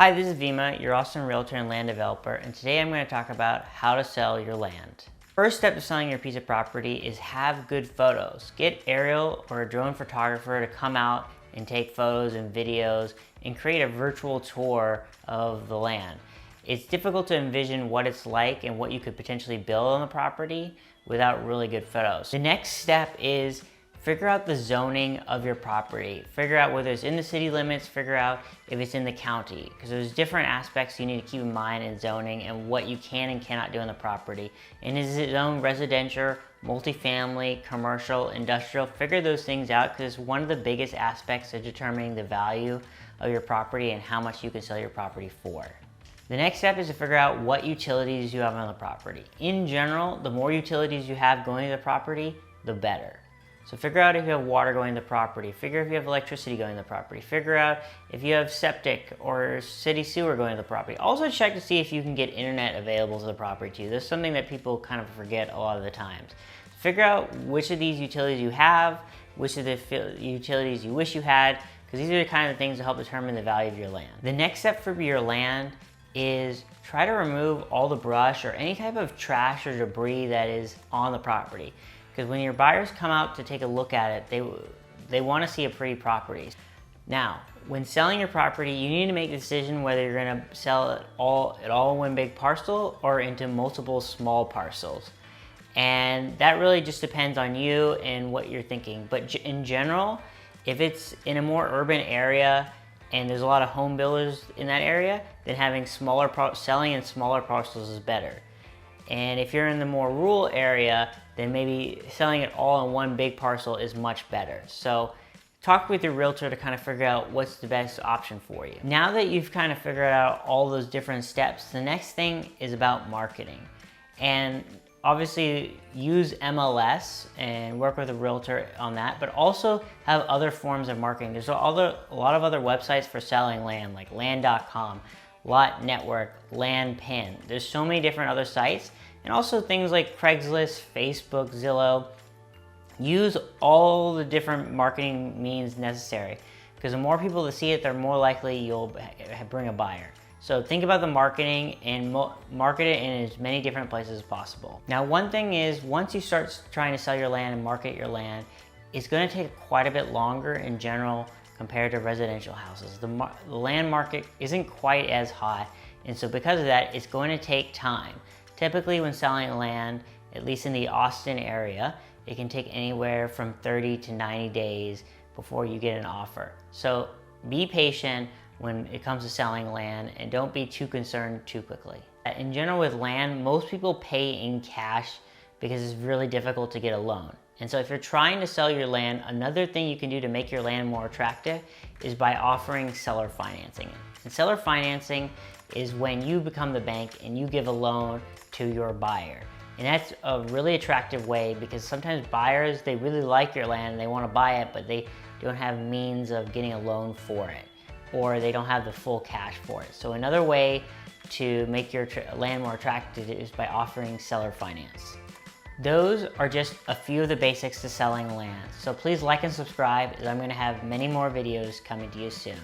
Hi, this is Vema, your Austin realtor and land developer, and today I'm going to talk about how to sell your land. First step to selling your piece of property is have good photos. Get aerial or a drone photographer to come out and take photos and videos and create a virtual tour of the land. It's difficult to envision what it's like and what you could potentially build on the property without really good photos. The next step is figure out the zoning of your property. Figure out whether it's in the city limits, figure out if it's in the county, because there's different aspects you need to keep in mind in zoning and what you can and cannot do on the property. And is it zoned residential, multifamily, commercial, industrial? Figure those things out because it's one of the biggest aspects of determining the value of your property and how much you can sell your property for. The next step is to figure out what utilities you have on the property. In general, the more utilities you have going to the property, the better. So figure out if you have water going to the property, figure if you have electricity going to the property, figure out if you have septic or city sewer going to the property. Also check to see if you can get internet available to the property too. That's something that people kind of forget a lot of the times. Figure out which of these utilities you have, which of the utilities you wish you had, because these are the kind of things that help determine the value of your land. The next step for your land is try to remove all the brush or any type of trash or debris that is on the property. Because when your buyers come out to take a look at it, they want to see a pretty property. Now, when selling your property, you need to make a decision whether you're going to sell it all in one big parcel or into multiple small parcels. And that really just depends on you and what you're thinking. But in general, if it's in a more urban area and there's a lot of home builders in that area, then having selling in smaller parcels is better. And if you're in the more rural area, then maybe selling it all in one big parcel is much better. So talk with your realtor to kind of figure out what's the best option for you. Now that you've kind of figured out all those different steps, the next thing is about marketing. And obviously use MLS and work with a realtor on that, but also have other forms of marketing. There's a lot of other websites for selling land, like land.com, Lot Network, Land Pin. There's so many different other sites, and also things like Craigslist, Facebook, Zillow. Use all the different marketing means necessary, because the more people that see it, the more likely you'll bring a buyer. So think about the marketing and market it in as many different places as possible. Now, one thing is, once you start trying to sell your land and market your land, it's going to take quite a bit longer in general compared to residential houses. The land market isn't quite as hot, and so because of that, it's going to take time. Typically when selling land, at least in the Austin area, it can take anywhere from 30 to 90 days before you get an offer. So be patient when it comes to selling land and don't be too concerned too quickly. In general with land, most people pay in cash because it's really difficult to get a loan. And so if you're trying to sell your land, another thing you can do to make your land more attractive is by offering seller financing. And seller financing is when you become the bank and you give a loan to your buyer. And that's a really attractive way, because sometimes buyers, they really like your land and they want to buy it, but they don't have means of getting a loan for it, or they don't have the full cash for it. So another way to make your land more attractive is by offering seller finance. Those are just a few of the basics to selling land. So please like and subscribe, as I'm going to have many more videos coming to you soon.